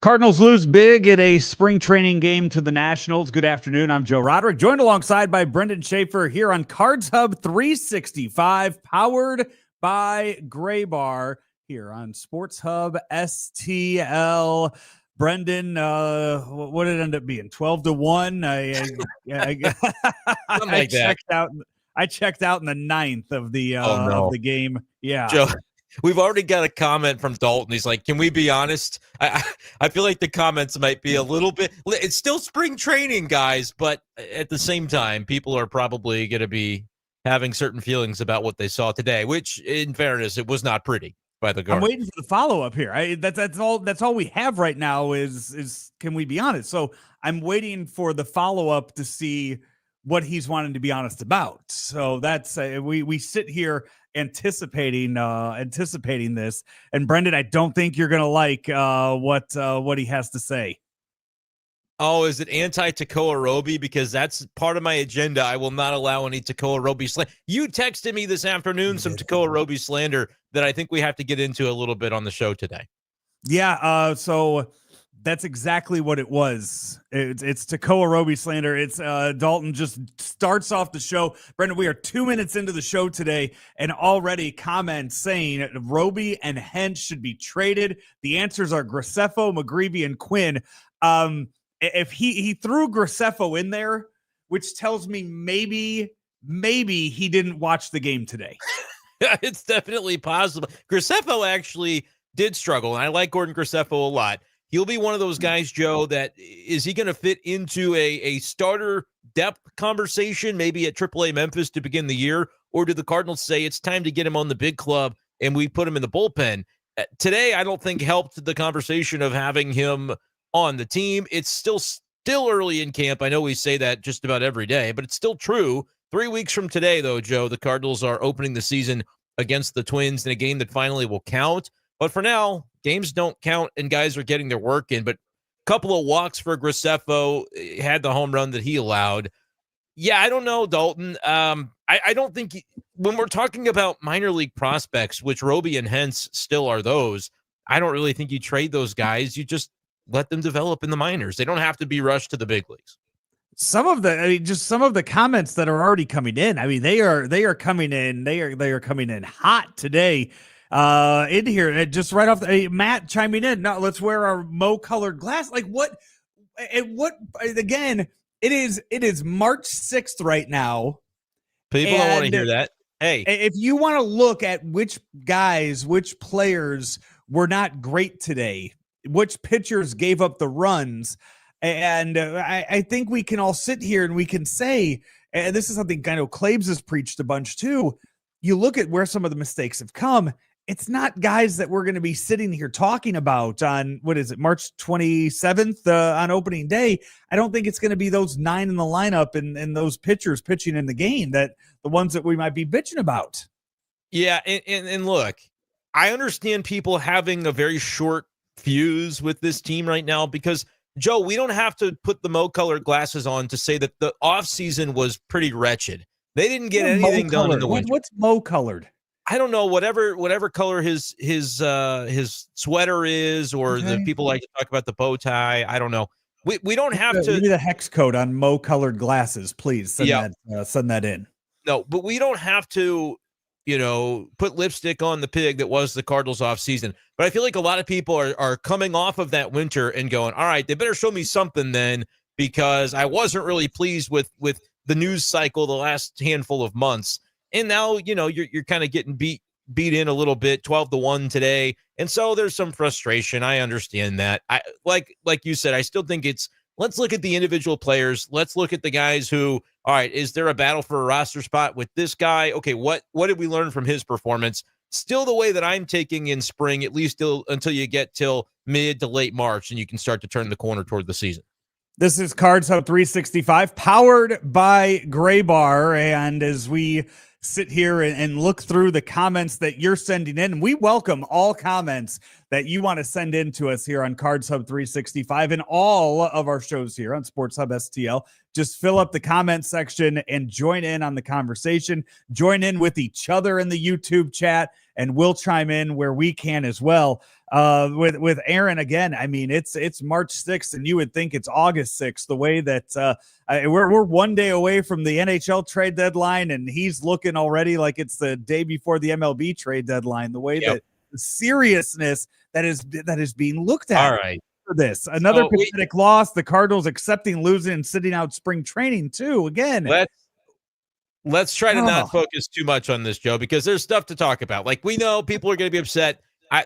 Cardinals lose big in a spring training game to the Nationals. Good afternoon. I'm Joe Roderick, joined alongside by Brendan Schaeffer here on Cards Hub 365, powered by Gray Bar here on Sports Hub STL. Brendan, what did it end up being? 12-1. Like checked out. I checked out in the ninth of the game. Yeah, Joe, we've already got a comment from Dalton. He's like, "Can we be honest? I feel like the comments might be a little bit. It's still spring training, guys, but at the same time, people are probably going to be having certain feelings about what they saw today. Which, in fairness, it was not pretty." By the I'm waiting for the follow-up here. That's all we have right now is can we be honest? So I'm waiting for the follow-up to see what he's wanting to be honest about. So that's we sit here anticipating this. And Brendan, I don't think you're gonna like what he has to say. Oh, is it anti-Tekoa Roby? Because that's part of my agenda. I will not allow any Tekoa Roby slander. You texted me this afternoon some Tekoa Roby slander that I think we have to get into a little bit on the show today. Yeah, so that's exactly what it was. It's Tekoa Roby slander. It's Dalton just starts off the show. Brendan, we are 2 minutes into the show today, and already comments saying Roby and Hentz should be traded. The answers are Graceffo, McGreevy, and Quinn. If he threw Graceffo in there, which tells me maybe he didn't watch the game today. It's definitely possible. Graceffo actually did struggle, and I like Gordon Graceffo a lot. He'll be one of those guys, Joe, that is he going to fit into a starter depth conversation, maybe at AAA Memphis to begin the year, or do the Cardinals say it's time to get him on the big club and we put him in the bullpen? Today, I don't think helped the conversation of having him on the team. It's still early in camp. I know we say that just about every day, but it's still true. 3 weeks from today, though, Joe, the Cardinals are opening the season against the Twins in a game that finally will count. But for now, games don't count and guys are getting their work in. But a couple of walks for Graceffo, had the home run that he allowed. Yeah, I don't know, Dalton. I don't think when we're talking about minor league prospects, which Roby and Hentz still are those, I don't really think you trade those guys. You just let them develop in the minors. They don't have to be rushed to the big leagues. Some of the comments that are already coming in. I mean, they are coming in. They are coming in hot today. In here, just right off Matt chiming in. Now let's wear our Mo-colored glass. Like what? And what? Again, it is March 6th right now. People don't want to hear that. Hey, if you want to look at which players were not great today, which pitchers gave up the runs. And I think we can all sit here and we can say, and this is something I know Claves has preached a bunch too. You look at where some of the mistakes have come. It's not guys that we're going to be sitting here talking about on, March 27th on opening day. I don't think it's going to be those 9 in the lineup and those pitchers pitching in the game, that the ones that we might be bitching about. Yeah. And look, I understand people having a very short fuse with this team right now because, Joe, we don't have to put the Mo-colored glasses on to say that the offseason was pretty wretched. They didn't get anything done in the winter. What's Mo-colored? I don't know, whatever color his sweater is, or okay. The people like to talk about the bow tie. I don't know. We don't have to. Give me the hex code on Mo-colored glasses, please. Send that in. No, but we don't have to, put lipstick on the pig that was the Cardinals off season. But I feel like a lot of people are coming off of that winter and going, all right, they better show me something then, because I wasn't really pleased with the news cycle the last handful of months. And now, you're kind of getting beat in a little bit, 12-1 today. And so there's some frustration. I understand that. I like you said, I still think let's look at the individual players. Let's look at the guys who, all right, is there a battle for a roster spot with this guy? Okay, what did we learn from his performance? Still the way that I'm taking in spring, at least until you get till mid to late March, and you can start to turn the corner toward the season. This is Cards Hub 365, powered by Gray Bar. And as we sit here and look through the comments that you're sending in, we welcome all comments that you want to send in to us here on Cards Hub 365 and all of our shows here on Sports Hub STL. Just fill up the comment section and join in on the conversation. Join in with each other in the YouTube chat, and we'll chime in where we can as well. With Aaron again, I mean, it's March 6th, and you would think it's August 6th, the way that we're 1 day away from the NHL trade deadline, and he's looking already like it's the day before the MLB trade deadline, the way that the seriousness that is being looked at. All right. For this, another pathetic loss. The Cardinals accepting losing and sitting out spring training too. Again, let's try to not focus too much on this, Joe, because there's stuff to talk about. Like, we know people are going to be upset.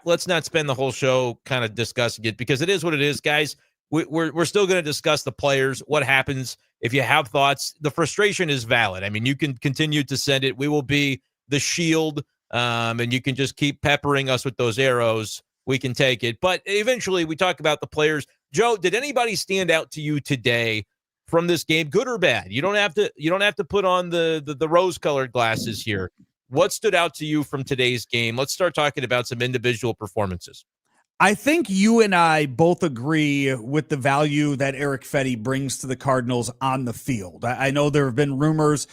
Let's not spend the whole show kind of discussing it, because it is what it is, guys. We're still going to discuss the players, what happens. If you have thoughts, the frustration is valid. I mean, you can continue to send it. We will be the shield, and you can just keep peppering us with those arrows. We can take it. But eventually we talk about the players. Joe, did anybody stand out to you today from this game, good or bad? You don't have to put on the rose-colored glasses here. What stood out to you from today's game? Let's start talking about some individual performances. I think you and I both agree with the value that Eric Fedde brings to the Cardinals on the field. I know there have been rumors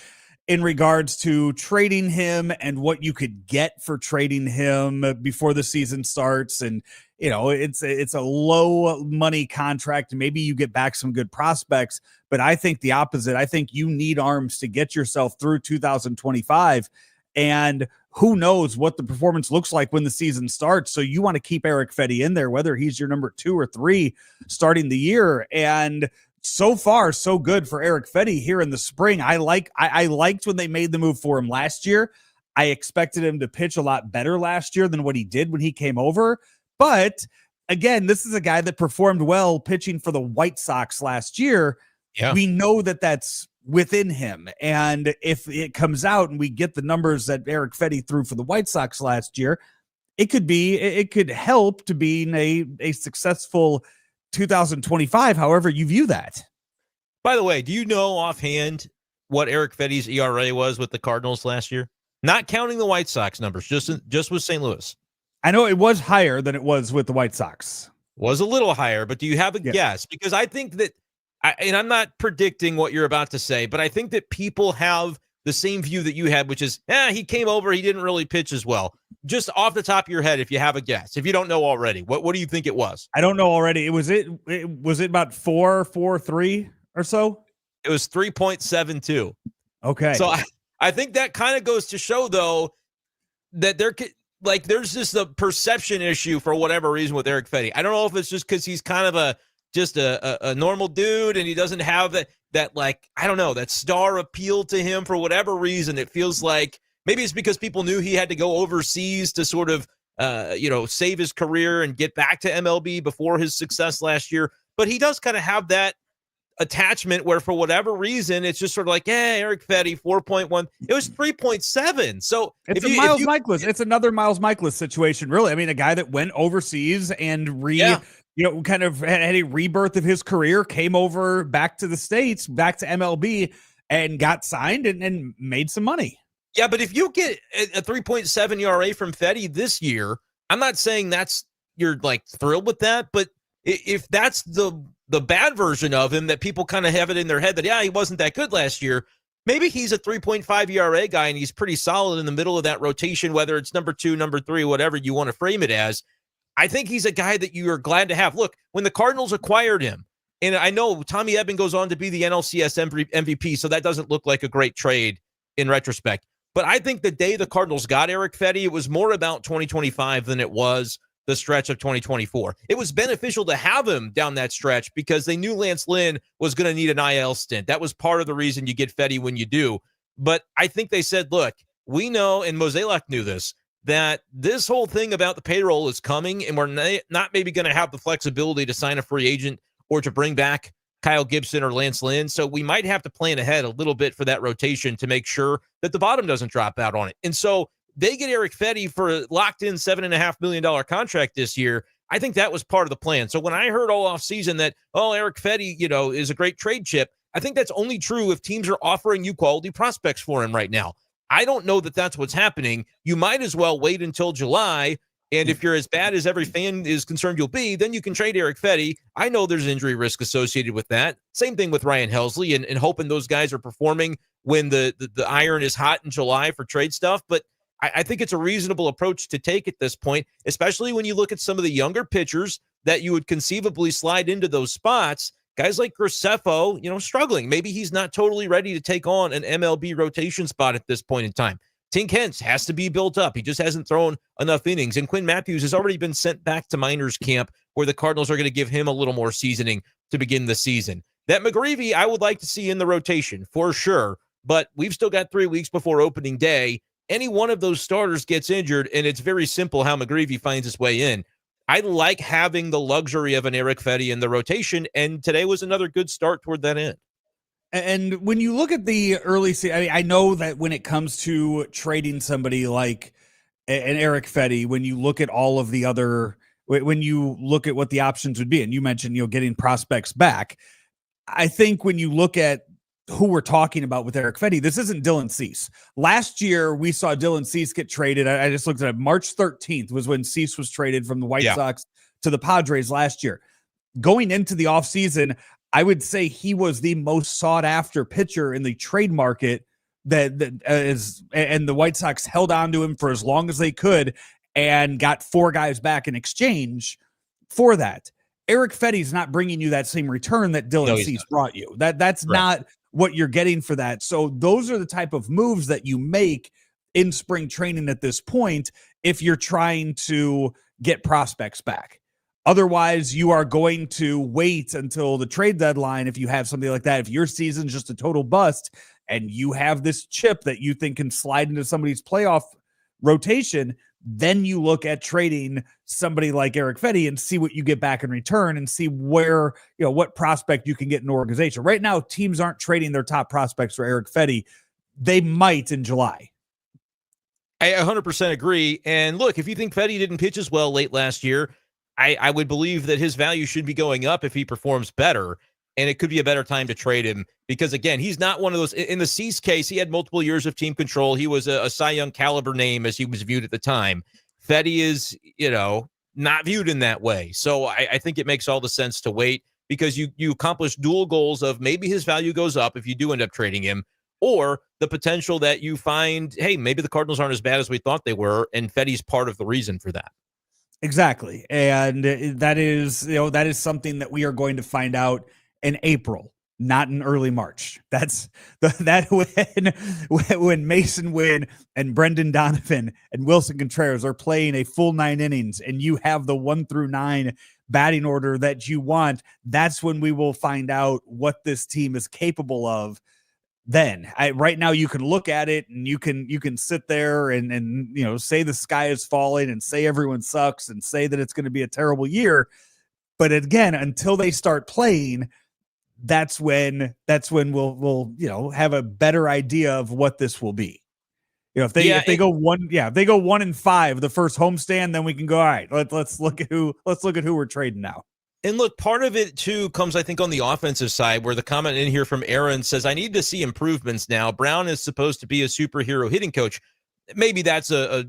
in regards to trading him and what you could get for trading him before the season starts. And, you know, it's a low money contract. Maybe you get back some good prospects, but I think the opposite. I think you need arms to get yourself through 2025. And who knows what the performance looks like when the season starts. So you want to keep Eric Fedde in there, whether he's your number 2 or 3 starting the year. And so far, so good for Eric Fedde here in the spring. I liked when they made the move for him last year. I expected him to pitch a lot better last year than what he did when he came over. But again, this is a guy that performed well pitching for the White Sox last year. Yeah. We know that that's within him. And if it comes out and we get the numbers that Eric Fedde threw for the White Sox last year, it could help to be a successful 2025, however you view that. By the way, do you know offhand what Eric Fedde's ERA was with the Cardinals last year? Not counting the White Sox numbers, just with St. Louis. I know it was higher than it was with the White Sox. Was a little higher, but do you have a guess? Because I think that, and I'm not predicting what you're about to say, but I think that people have the same view that you had, which is, he came over, he didn't really pitch as well. Just off the top of your head, if you have a guess, if you don't know already, what do you think it was? I don't know already. Was it about 4.43 or so? It was 3.72. Okay. So I think that kind of goes to show, though, that there's just a perception issue for whatever reason with Eric Fedde. I don't know if it's just because he's kind of a normal dude and he doesn't have that like, I don't know, that star appeal to him for whatever reason. It feels like maybe it's because people knew he had to go overseas to sort of, save his career and get back to MLB before his success last year. But he does kind of have that attachment where for whatever reason, it's just sort of like, Eric Fedde, 4.1. It was 3.7. So it's it's another Miles Michaelis situation, really. I mean, a guy that went overseas and kind of had a rebirth of his career, came over back to the States, back to MLB, and got signed and made some money. Yeah, but if you get a 3.7 ERA from Fedde this year, I'm not saying you're like thrilled with that, but if that's the bad version of him that people kind of have it in their head that, he wasn't that good last year, maybe he's a 3.5 ERA guy and he's pretty solid in the middle of that rotation, whether it's number 2, number 3, whatever you want to frame it as. I think he's a guy that you are glad to have. Look, when the Cardinals acquired him, and I know Tommy Edman goes on to be the NLCS MVP, so that doesn't look like a great trade in retrospect. But I think the day the Cardinals got Eric Fedde, it was more about 2025 than it was the stretch of 2024. It was beneficial to have him down that stretch because they knew Lance Lynn was going to need an IL stint. That was part of the reason you get Fedde when you do. But I think they said, look, we know, and Mozeliak knew this, that this whole thing about the payroll is coming, and we're not maybe going to have the flexibility to sign a free agent or to bring back Kyle Gibson or Lance Lynn. So we might have to plan ahead a little bit for that rotation to make sure that the bottom doesn't drop out on it. And so they get Eric Fedde for a locked-in $7.5 million contract this year. I think that was part of the plan. So when I heard all offseason that, Eric Fedde, is a great trade chip, I think that's only true if teams are offering you quality prospects for him right now. I don't know that that's what's happening. You might as well wait until July And if you're as bad as every fan is concerned you'll be, then you can trade Eric Fedde. I know there's injury risk associated with that. Same thing with Ryan Helsley and hoping those guys are performing when the iron is hot in July for trade stuff. But I think it's a reasonable approach to take at this point, especially when you look at some of the younger pitchers that you would conceivably slide into those spots. Guys like Graceffo, struggling. Maybe he's not totally ready to take on an MLB rotation spot at this point in time. Tink Hence has to be built up. He just hasn't thrown enough innings. And Quinn Matthews has already been sent back to minors camp where the Cardinals are going to give him a little more seasoning to begin the season. That McGreevy, I would like to see in the rotation for sure, but we've still got 3 weeks before opening day. Any one of those starters gets injured, and it's very simple how McGreevy finds his way in. I like having the luxury of an Eric Fedde in the rotation, and today was another good start toward that end. And when you look at the early season, I know that when it comes to trading somebody like an Eric Fedde, when you look at all of the other, when you look at what the options would be, and you mentioned, getting prospects back, I think when you look at who we're talking about with Eric Fedde, this isn't Dylan Cease. Last year, we saw Dylan Cease get traded. I just looked at it. March 13th was when Cease was traded from the White Sox to the Padres last year. Going into the offseason, I would say he was the most sought after pitcher in the trade market and the White Sox held on to him for as long as they could and got 4 guys back in exchange for that. Eric Fedde's not bringing you that same return that Dylan Cease brought you. That's not what you're getting for that. So those are the type of moves that you make in spring training at this point if you're trying to get prospects back. Otherwise, you are going to wait until the trade deadline if you have something like that. If your season's just a total bust and you have this chip that you think can slide into somebody's playoff rotation, then you look at trading somebody like Eric Fedde and see what you get back in return and see where, what prospect you can get in an organization. Right now, teams aren't trading their top prospects for Eric Fedde. They might in July. I 100% agree. And look, if you think Fedde didn't pitch as well late last year, I would believe that his value should be going up if he performs better, and it could be a better time to trade him because, again, he's not one of those. In the Cease case, he had multiple years of team control. He was a Cy Young caliber name as he was viewed at the time. Fedde is, not viewed in that way. So I think it makes all the sense to wait because you accomplish dual goals of maybe his value goes up if you do end up trading him, or the potential that you find, hey, maybe the Cardinals aren't as bad as we thought they were, and Fedde's part of the reason for that. Exactly. And that is something that we are going to find out in April, not in early March. That's when Mason Wynn and Brendan Donovan and Wilson Contreras are playing a full 9 innings and you have the 1 through 9 batting order that you want. That's when we will find out what this team is capable of. Then right now you can look at it and you can sit there and say the sky is falling and say everyone sucks and say that it's going to be a terrible year. But again, until they start playing, that's when we'll have a better idea of what this will be. If they go 1-5 the first homestand, then we can go, all right, let's look at who we're trading now. And look, part of it, too, comes, I think, on the offensive side, where the comment in here from Aaron says, I need to see improvements now. Brown is supposed to be a superhero hitting coach. Maybe that's a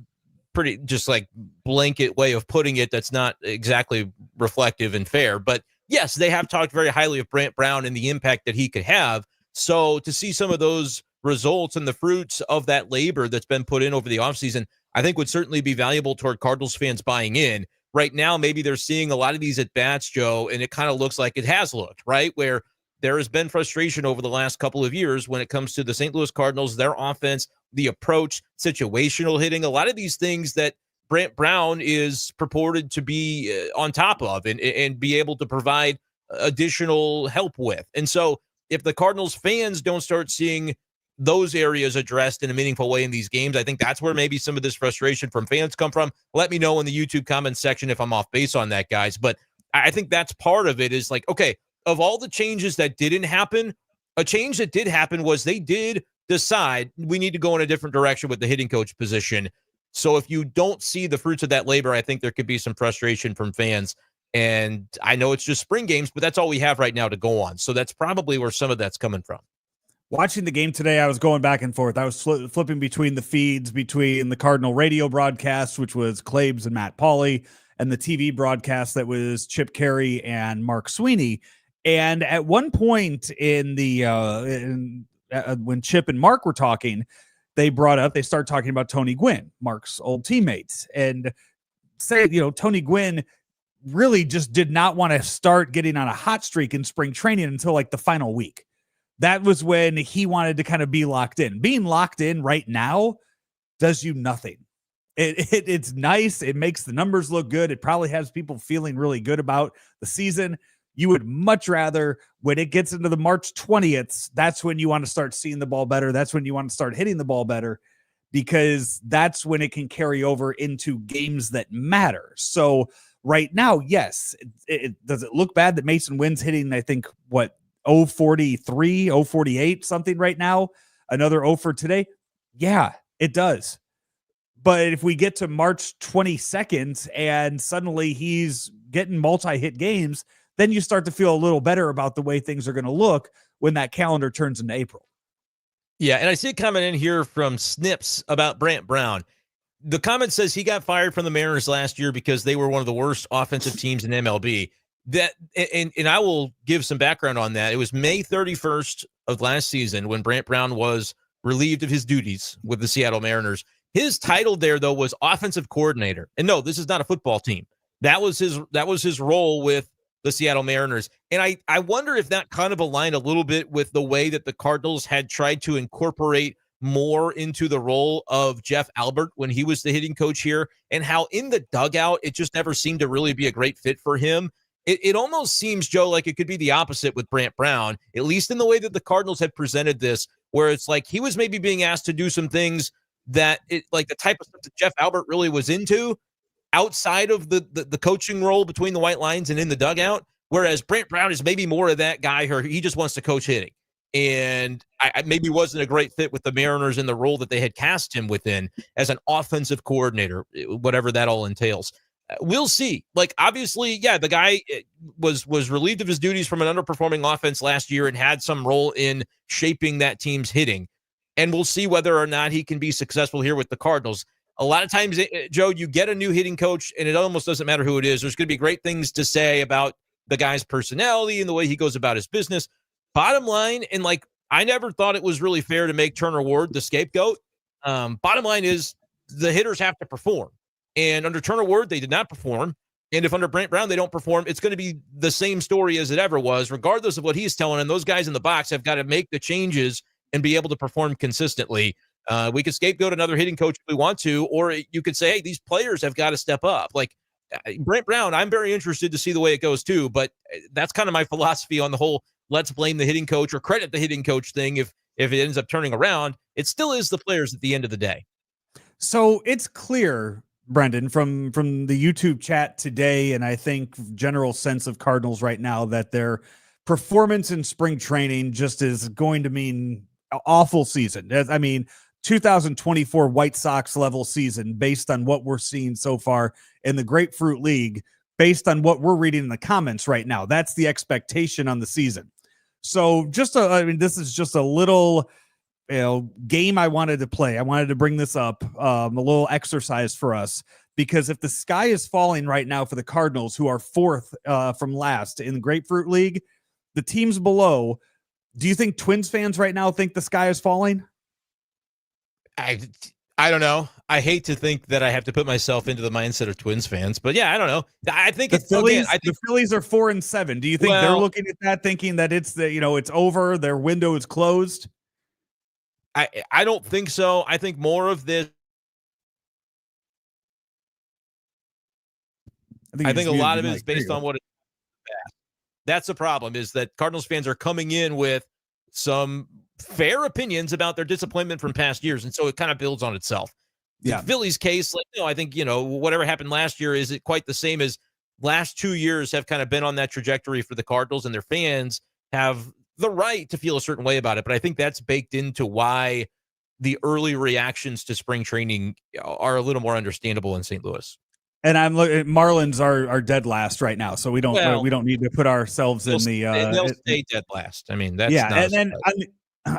pretty just like blanket way of putting it that's not exactly reflective and fair. But, yes, they have talked very highly of Brant Brown and the impact that he could have. So to see some of those results and the fruits of that labor that's been put in over the offseason, I think would certainly be valuable toward Cardinals fans buying in. Right now, maybe they're seeing a lot of these at-bats, Joe, and it kind of looks like it has looked, right? Where there has been frustration over the last couple of years when it comes to the St. Louis Cardinals, their offense, the approach, situational hitting, a lot of these things that Brant Brown is purported to be on top of and be able to provide additional help with. And so if the Cardinals fans don't start seeing those areas addressed in a meaningful way in these games, I think that's where maybe some of this frustration from fans come from. Let me know in the YouTube comments section if I'm off base on that, guys. But I think that's part of it is like, okay, of all the changes that didn't happen, a change that did happen was they did decide we need to go in a different direction with the hitting coach position. So if you don't see the fruits of that labor, I think there could be some frustration from fans. And I know it's just spring games, but that's all we have right now to go on. So that's probably where some of that's coming from. Watching the game today, I was going back and forth. I was flipping between the feeds, between the Cardinal radio broadcast, which was Claibs and Matt Pauley, and the TV broadcast that was Chip Carey and Mark Sweeney. And at one point in the when Chip and Mark were talking, they start talking about Tony Gwynn, Mark's old teammates, and say, Tony Gwynn really just did not want to start getting on a hot streak in spring training until like the final week. That was when he wanted to kind of be locked in. Being locked in right now does you nothing. It's nice. It makes the numbers look good. It probably has people feeling really good about the season. You would much rather, when it gets into the March 20th, that's when you want to start seeing the ball better. That's when you want to start hitting the ball better, because that's when it can carry over into games that matter. So right now, yes, does it look bad that Mason Wynn's hitting, I think, 043, 048, something right now? Another 0 for today? Yeah, it does. But if we get to March 22nd and suddenly he's getting multi-hit games, then you start to feel a little better about the way things are going to look when that calendar turns into April. Yeah, and I see a comment in here from Snips about Brant Brown. The comment says he got fired from the Mariners last year because they were one of the worst offensive teams in MLB. And I will give some background on that. It was May 31st of last season when Brant Brown was relieved of his duties with the Seattle Mariners. His title there, though, was offensive coordinator. And no, this is not a football team. That was his role with the Seattle Mariners. And I wonder if that kind of aligned a little bit with the way that the Cardinals had tried to incorporate more into the role of Jeff Albert when he was the hitting coach here, and how in the dugout, it just never seemed to really be a great fit for him. It almost seems, Joe, like it could be the opposite with Brant Brown, at least in the way that the Cardinals had presented this, where it's like he was maybe being asked to do some things that like the type of stuff that Jeff Albert really was into outside of the coaching role between the white lines and in the dugout, whereas Brant Brown is maybe more of that guy who he just wants to coach hitting. And I maybe wasn't a great fit with the Mariners in the role that they had cast him within as an offensive coordinator, whatever that all entails. We'll see. Like, obviously, yeah, the guy was relieved of his duties from an underperforming offense last year and had some role in shaping that team's hitting. And we'll see whether or not he can be successful here with the Cardinals. A lot of times, Joe, you get a new hitting coach, and it almost doesn't matter who it is. There's going to be great things to say about the guy's personality and the way he goes about his business. Bottom line, and like, I never thought it was really fair to make Turner Ward the scapegoat. Bottom line is the hitters have to perform. And under Turner Ward, they did not perform. And if under Brant Brown, they don't perform, it's going to be the same story as it ever was, regardless of what he's telling. And those guys in the box have got to make the changes and be able to perform consistently. We could scapegoat another hitting coach if we want to, or you could say, hey, these players have got to step up. Like Brant Brown, I'm very interested to see the way it goes too, but that's kind of my philosophy on the whole let's blame the hitting coach or credit the hitting coach thing. If it ends up turning around, it still is the players at the end of the day. So it's clear, Brendan, from the YouTube chat today, and I think general sense of Cardinals right now, that their performance in spring training just is going to mean awful season. I mean, 2024 White Sox level season based on what we're seeing so far in the Grapefruit League, based on what we're reading in the comments right now. That's the expectation on the season. So this is just a little game I wanted to play. I wanted to bring this up, a little exercise for us, because if the sky is falling right now for the Cardinals, who are fourth from last in the Grapefruit League, the teams below, do you think Twins fans right now think the sky is falling? I don't know. I hate to think that I have to put myself into the mindset of Twins fans, but yeah, I don't know. I think the Phillies are 4-7. Do you think they're looking at that thinking that it's it's over, their window is closed? I don't think so. I think more of this. I think a lot of it is based on what it's past. That's the problem, is that Cardinals fans are coming in with some fair opinions about their disappointment from past years, and so it kind of builds on itself. Yeah. In Phillies case, I think, whatever happened last year, is it quite the same as last 2 years have kind of been on that trajectory for the Cardinals, and their fans have the right to feel a certain way about it. But I think that's baked into why the early reactions to spring training are a little more understandable in St. Louis. And I'm looking. Marlins are dead last right now, so we don't need to put ourselves in the. They'll stay dead last. I mean, that's and then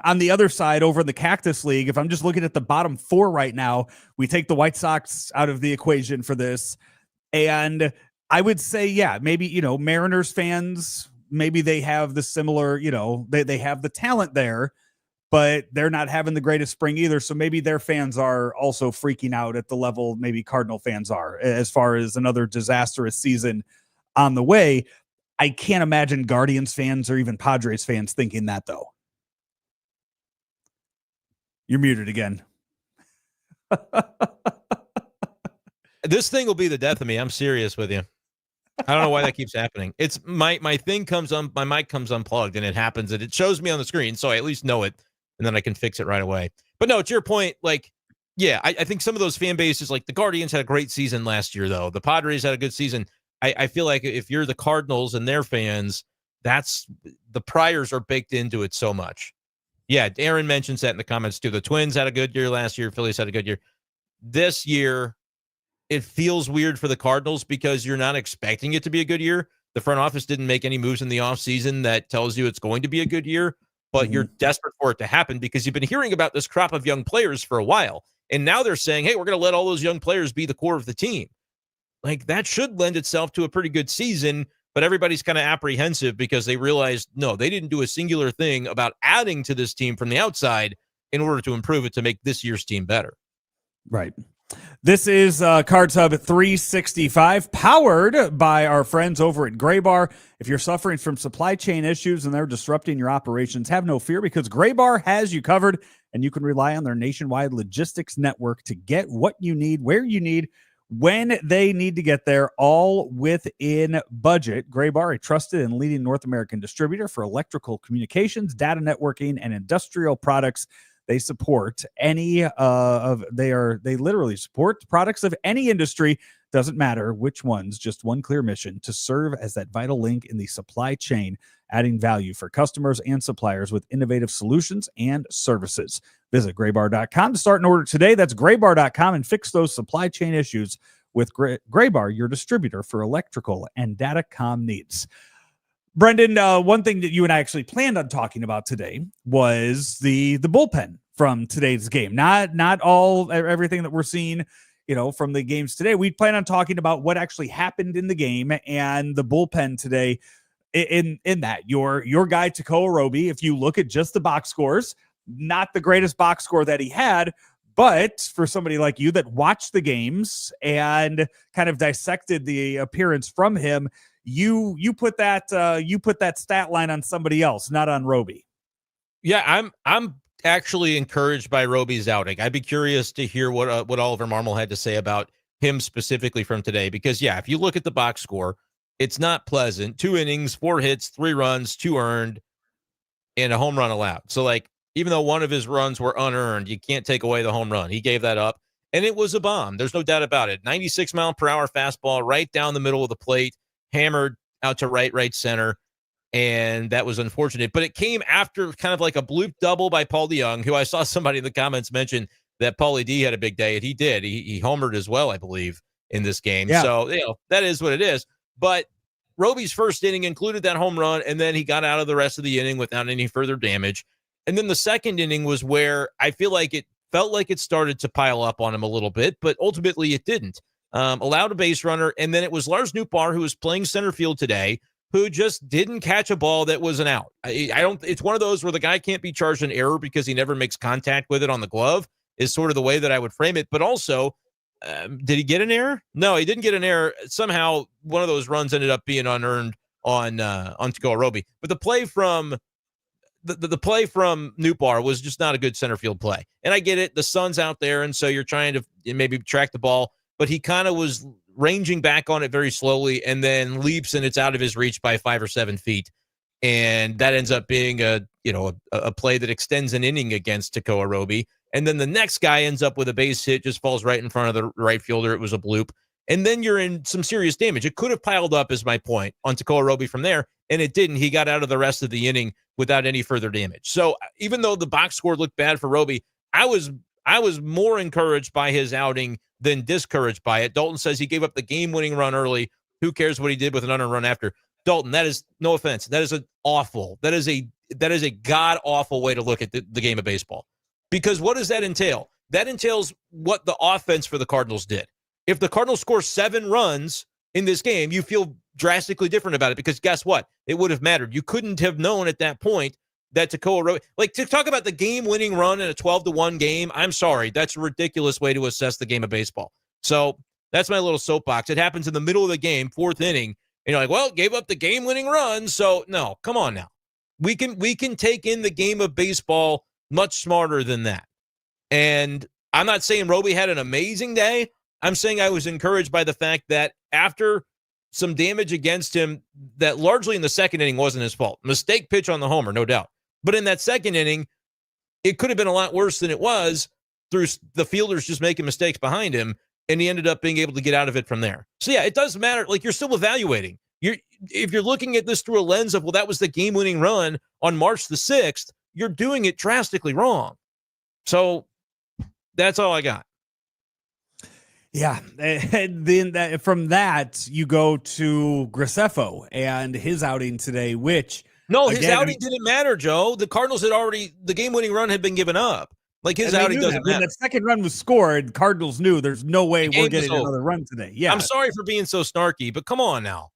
on the other side, over in the Cactus League, if I'm just looking at the bottom 4 right now, we take the White Sox out of the equation for this. And I would say, yeah, maybe, Mariners fans, maybe they have the similar, they have the talent there, but they're not having the greatest spring either. So maybe their fans are also freaking out at the level maybe Cardinal fans are, as far as another disastrous season on the way. I can't imagine Guardians fans or even Padres fans thinking that, though. You're muted again. This thing will be the death of me. I'm serious with you. I don't know why that keeps happening. It's my thing comes on, my mic comes unplugged, and it happens, and it shows me on the screen, so I at least know it, and then I can fix it right away. But no, to your point, like, yeah, I think some of those fan bases, like the Guardians had a great season last year, though. The Padres had a good season. I feel like if you're the Cardinals and their fans, that's the priors are baked into it so much. Yeah, Aaron mentions that in the comments too. The Twins had a good year last year. Phillies had a good year. This year, it feels weird for the Cardinals because you're not expecting it to be a good year. The front office didn't make any moves in the offseason that tells you it's going to be a good year, but you're desperate for it to happen because you've been hearing about this crop of young players for a while. And now they're saying, hey, we're going to let all those young players be the core of the team. Like, that should lend itself to a pretty good season, but everybody's kind of apprehensive because they realized, no, they didn't do a singular thing about adding to this team from the outside in order to improve it to make this year's team better. Right. This is Cards Hub 365, powered by our friends over at Gray Bar. If you're suffering from supply chain issues and they're disrupting your operations, have no fear because Gray Bar has you covered, and you can rely on their nationwide logistics network to get what you need, where you need, when they need to get there, all within budget. Gray Bar, a trusted and leading North American distributor for electrical communications, data networking, and industrial products. They support they literally support products of any industry. Doesn't matter which ones, just one clear mission: to serve as that vital link in the supply chain, adding value for customers and suppliers with innovative solutions and services. Visit graybar.com to start an order today. That's graybar.com, and fix those supply chain issues with Gray Bar, your distributor for electrical and datacom needs. Brendan, one thing that you and I actually planned on talking about today was the bullpen from today's game. Not everything that we're seeing, from the games today. We plan on talking about what actually happened in the game and the bullpen today. In that, your guy Tekoa Roby, if you look at just the box scores, not the greatest box score that he had, but for somebody like you that watched the games and kind of dissected the appearance from him, you put that stat line on somebody else, not on Roby. Yeah, I'm actually encouraged by Roby's outing. I'd be curious to hear what Oliver Marmol had to say about him specifically from today, because yeah, if you look at the box score, it's not pleasant. 2 innings, 4 hits, 3 runs, 2 earned, and a home run allowed. So, like, even though one of his runs were unearned, you can't take away the home run. He gave that up, and it was a bomb. There's no doubt about it. 96-mile-per-hour fastball right down the middle of the plate, hammered out to right center, and that was unfortunate. But it came after kind of like a bloop double by Paul DeJong, who I saw somebody in the comments mention that Paulie D had a big day, and he did. He homered as well, I believe, in this game. Yeah. So, that is what it is. But Roby's first inning included that home run, and then he got out of the rest of the inning without any further damage. And then the second inning was where I feel like it felt like it started to pile up on him a little bit, but ultimately it didn't. Allowed a base runner, and then it was Lars Nootbaar, who was playing center field today, who just didn't catch a ball that was an out. It's one of those where the guy can't be charged an error because he never makes contact with it on the glove, is sort of the way that I would frame it. But also, did he get an error? No, he didn't get an error. Somehow one of those runs ended up being unearned on Tekoa Roby. But the play from the play from Nootbaar was just not a good center field play. And I get it. The sun's out there, and so you're trying to maybe track the ball, but he kind of was ranging back on it very slowly and then leaps, and it's out of his reach by 5 or 7 feet. And that ends up being a play that extends an inning against Tekoa Roby. And then the next guy ends up with a base hit, just falls right in front of the right fielder. It was a bloop. And then you're in some serious damage. It could have piled up, is my point, on Tekoa Roby from there, and it didn't. He got out of the rest of the inning without any further damage. So even though the box score looked bad for Roby, I was more encouraged by his outing than discouraged by it. Dalton says he gave up the game-winning run early. Who cares what he did with an unearned run after? Dalton, that is, no offense, that is a god awful way to look at the game of baseball. Because what does that entail? That entails what the offense for the Cardinals did. If the Cardinals score 7 runs in this game, you feel drastically different about it, because guess what? It would have mattered. You couldn't have known at that point that like, to talk about the game-winning run in a 12-1 game, I'm sorry, that's a ridiculous way to assess the game of baseball. So that's my little soapbox. It happens in the middle of the game, 4th inning, and you're like, well, gave up the game-winning run, so no, come on now. We can take in the game of baseball much smarter than that. And I'm not saying Roby had an amazing day. I'm saying I was encouraged by the fact that after some damage against him, that largely in the 2nd inning wasn't his fault. Mistake pitch on the homer, no doubt. But in that 2nd inning, it could have been a lot worse than it was through the fielders just making mistakes behind him, and he ended up being able to get out of it from there. So, yeah, it does matter. Like, you're still evaluating. If you're looking at this through a lens of, well, that was the game-winning run on March the 6th, you're doing it drastically wrong. So that's all I got. Yeah, and then from that, you go to Graceffo and his outing today, which... No, his outing didn't matter, Joe. The Cardinals the game-winning run had been given up. Like, his outing doesn't matter. When the 2nd run was scored, Cardinals knew there's no way we're getting another run today. Yeah, I'm sorry for being so snarky, but come on now.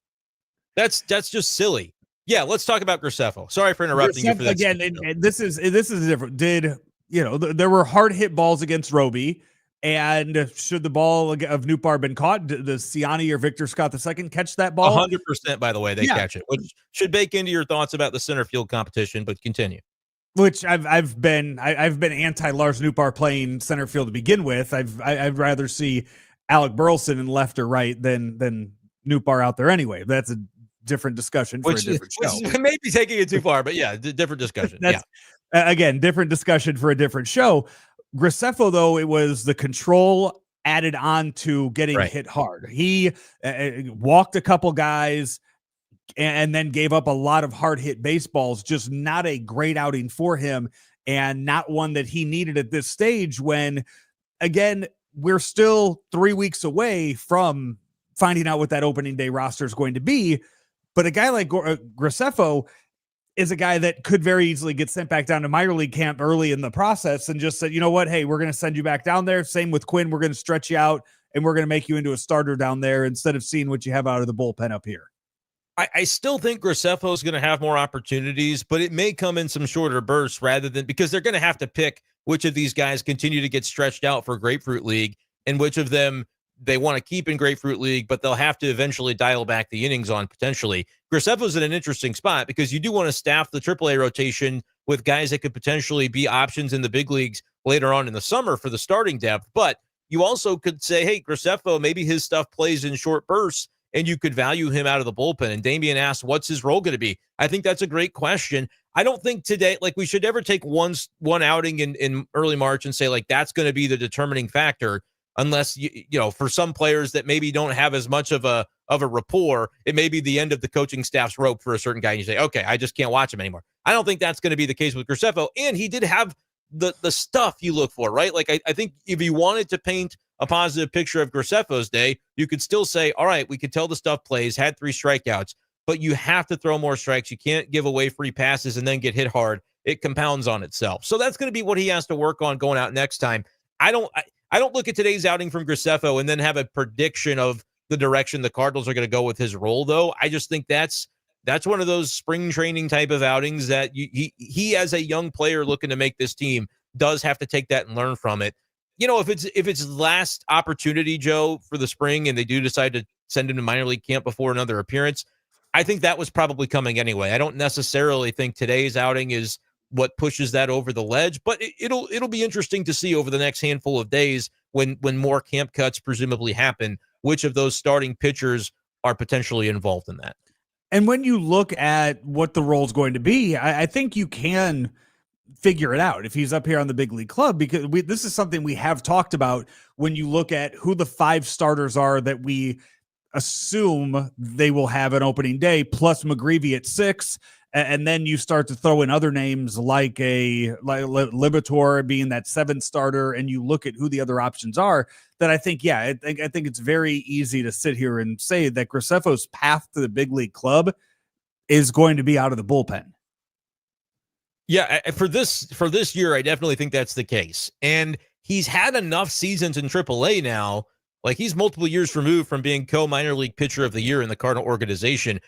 That's just silly. Yeah, let's talk about Graceffo. Sorry for interrupting you for that. Again, and this is different. There were hard hit balls against Roby, and should the ball of Nootbaar been caught? Does Siani or Victor Scott II catch that ball? 100%, by the way, they catch it, which should bake into your thoughts about the center field competition, but continue. Which I've been anti Lars Nootbaar playing center field to begin with. I'd rather see Alec Burleson in left or right than Nootbaar out there anyway. That's a different discussion for a different show. Which may be taking it too far, but yeah, different discussion. Again, different discussion for a different show. Graceffo, though, it was the control added on to getting hit hard. He walked a couple guys and then gave up a lot of hard hit baseballs. Just not a great outing for him, and not one that he needed at this stage when, again, we're still 3 weeks away from finding out what that opening day roster is going to be. But a guy like Graceffo is a guy that could very easily get sent back down to minor league camp early in the process and just said, you know what, hey, we're going to send you back down there. Same with Quinn. We're going to stretch you out and we're going to make you into a starter down there instead of seeing what you have out of the bullpen up here. I still think Graceffo is going to have more opportunities, but it may come in some shorter bursts rather than, because they're going to have to pick which of these guys continue to get stretched out for Grapefruit League and which of them they want to keep in Grapefruit League, but they'll have to eventually dial back the innings on potentially. Graceffo's in an interesting spot because you do want to staff the AAA rotation with guys that could potentially be options in the big leagues later on in the summer for the starting depth. But you also could say, hey, Graceffo, maybe his stuff plays in short bursts and you could value him out of the bullpen. And Damian asked, what's his role going to be? I think that's a great question. I don't think today, like, we should ever take one outing in early March and say, like, that's going to be the determining factor. Unless, you know, for some players that maybe don't have as much of a rapport, it may be the end of the coaching staff's rope for a certain guy. And you say, okay, I just can't watch him anymore. I don't think that's going to be the case with Graceffo. And he did have the stuff you look for, right? Like, I think if you wanted to paint a positive picture of Graceffo's day, you could still say, all right, we could tell the stuff plays, had 3 strikeouts, but you have to throw more strikes. You can't give away free passes and then get hit hard. It compounds on itself. So that's going to be what he has to work on going out next time. I don't look at today's outing from Graceffo and then have a prediction of the direction the Cardinals are going to go with his role, though. I just think that's one of those spring training type of outings that he as a young player looking to make this team does have to take that and learn from it. You know, if it's last opportunity, Joe, for the spring, and they do decide to send him to minor league camp before another appearance, I think that was probably coming anyway. I don't necessarily think today's outing is what pushes that over the ledge, but it'll be interesting to see over the next handful of days when more camp cuts presumably happen, which of those starting pitchers are potentially involved in that. And when you look at what the role is going to be, I think you can figure it out if he's up here on the big league club, because this is something we have talked about when you look at who the 5 starters are that we assume they will have an opening day, plus McGreevy at 6. And then you start to throw in other names like Libator being that 7th starter, and you look at who the other options are. That I think it's very easy to sit here and say that Graceffo's path to the big league club is going to be out of the bullpen. Yeah, for this year, I definitely think that's the case. And he's had enough seasons in AAA now. Like, he's multiple years removed from being co-minor league pitcher of the year in the Cardinal organization.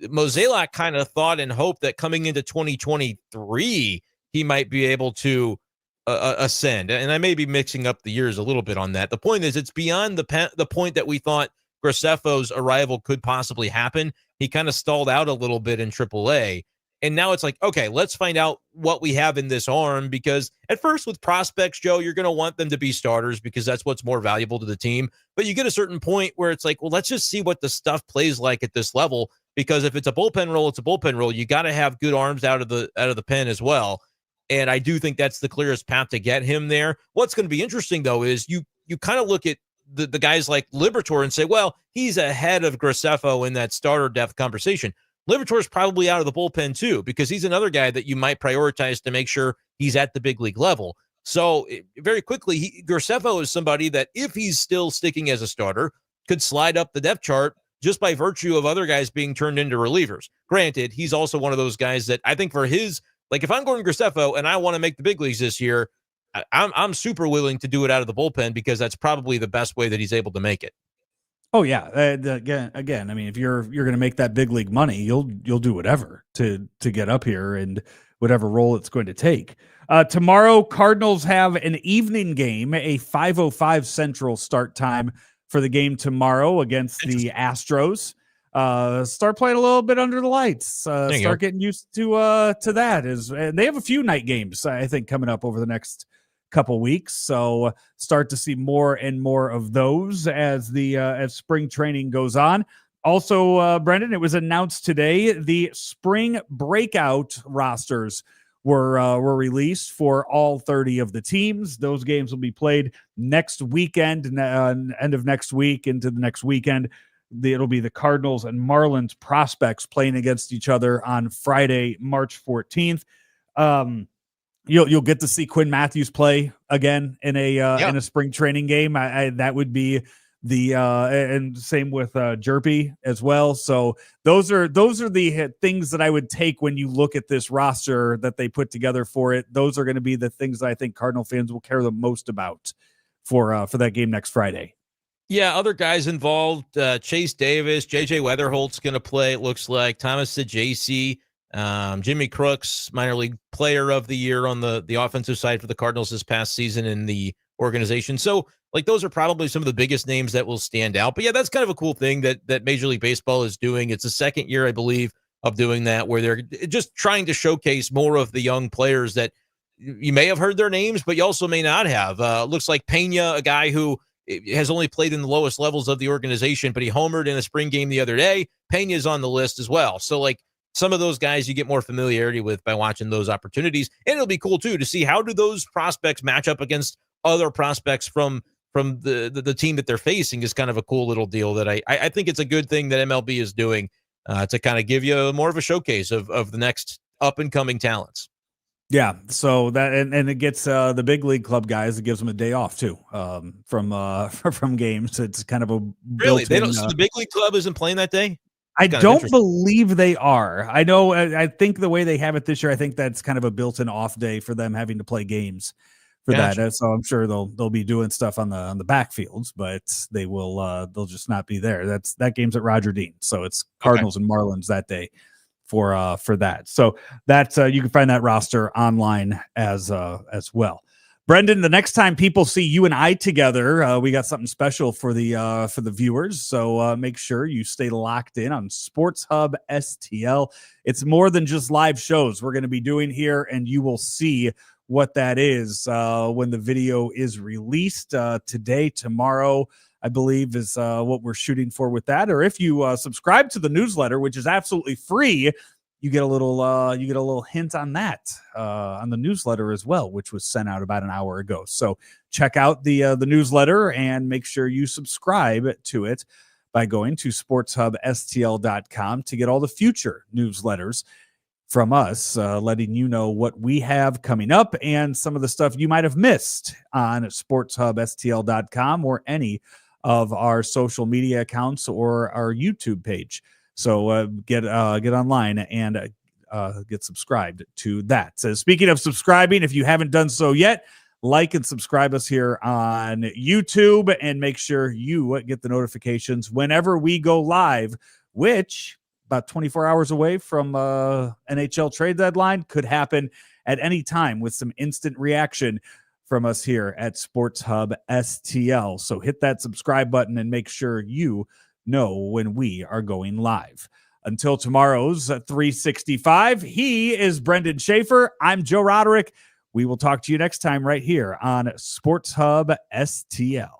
Mozeliak kind of thought and hoped that coming into 2023, he might be able to ascend. And I may be mixing up the years a little bit on that. The point is, it's beyond the point that we thought Graceffo's arrival could possibly happen. He kind of stalled out a little bit in AAA. And now it's like, okay, let's find out what we have in this arm, because at first with prospects, Joe, you're going to want them to be starters because that's what's more valuable to the team. But you get a certain point where it's like, well, let's just see what the stuff plays like at this level, because if it's a bullpen role, it's a bullpen role. You got to have good arms out of the pen as well. And I do think that's the clearest path to get him there. What's going to be interesting, though, is you kind of look at the guys like Liberatore and say, well, he's ahead of Graceffo in that starter depth conversation. Liberatore's probably out of the bullpen too, because he's another guy that you might prioritize to make sure he's at the big league level. So very quickly, Graceffo is somebody that, if he's still sticking as a starter, could slide up the depth chart just by virtue of other guys being turned into relievers. Granted, he's also one of those guys that I think for his, like, if I'm Gordon Graceffo and I want to make the big leagues this year, I'm super willing to do it out of the bullpen, because that's probably the best way that he's able to make it. Oh yeah, again. I mean, if you're going to make that big league money, you'll do whatever to get up here, and whatever role it's going to take. Tomorrow, Cardinals have an evening game, a 5:05 Central start time for the game tomorrow against the Astros. Start playing a little bit under the lights. Start getting used to that. And they have a few night games, I think, coming up over the next couple weeks, so start to see more and more of those as spring training goes on. Also, Brendan, it was announced today the spring breakout rosters were released for all 30 of the teams. Those games will be played next weekend, end of next week into the next weekend. It'll be the Cardinals and Marlins prospects playing against each other on Friday, March 14th. You'll get to see Quinn Matthews play again in a spring training game. That would be and same with Jerpy as well. So those are the things that I would take when you look at this roster that they put together for it. Those are going to be the things that I think Cardinal fans will care the most about for that game next Friday. Yeah, other guys involved: Chase Davis, JJ Weatherholt's going to play, it looks like. Thomas Sajaci. Jimmy Crooks, minor league player of the year on the offensive side for the Cardinals this past season in the organization. So, like, those are probably some of the biggest names that will stand out. But yeah, that's kind of a cool thing that Major League Baseball is doing. It's the second year, I believe, of doing that, where they're just trying to showcase more of the young players that you may have heard their names, but you also may not have. Looks like Pena, a guy who has only played in the lowest levels of the organization, but he homered in a spring game the other day. Pena's on the list as well. So, like, some of those guys you get more familiarity with by watching those opportunities. And it'll be cool too to see how do those prospects match up against other prospects from the team that they're facing. Is kind of a cool little deal that I think it's a good thing that MLB is doing to kind of give you more of a showcase of the next up and coming talents. Yeah, so that and it gets the big league club guys. It gives them a day off too from games. It's kind of a really they don't. So the big league club isn't playing that day. I don't believe they are. I know. I think the way they have it this year, I think that's kind of a built-in off day for them having to play games for that. So I'm sure they'll be doing stuff on the backfields, but they'll just not be there. That game's at Roger Dean, so it's Cardinals and Marlins that day for that. So that's you can find that roster online as well. Brendan, the next time people see you and I together, we got something special for the viewers. So make sure you stay locked in on Sports Hub STL. It's more than just live shows we're going to be doing here, and you will see what that is when the video is released today, tomorrow, I believe is what we're shooting for with that. Or if you subscribe to the newsletter, which is absolutely free, you get a little hint on that on the newsletter as well, which was sent out about an hour ago. So check out the newsletter and make sure you subscribe to it by going to sportshubstl.com to get all the future newsletters from us, letting you know what we have coming up and some of the stuff you might have missed on sportshubstl.com or any of our social media accounts or our YouTube page. So get online and get subscribed to that. So speaking of subscribing, if you haven't done so yet, like and subscribe us here on YouTube and make sure you get the notifications whenever we go live, which about 24 hours away from NHL trade deadline could happen at any time with some instant reaction from us here at Sports Hub STL. So hit that subscribe button and make sure you know when we are going live. Until tomorrow's 365, he is Brendan Schaeffer. I'm Joe Roderick. We will talk to you next time right here on Sports Hub STL.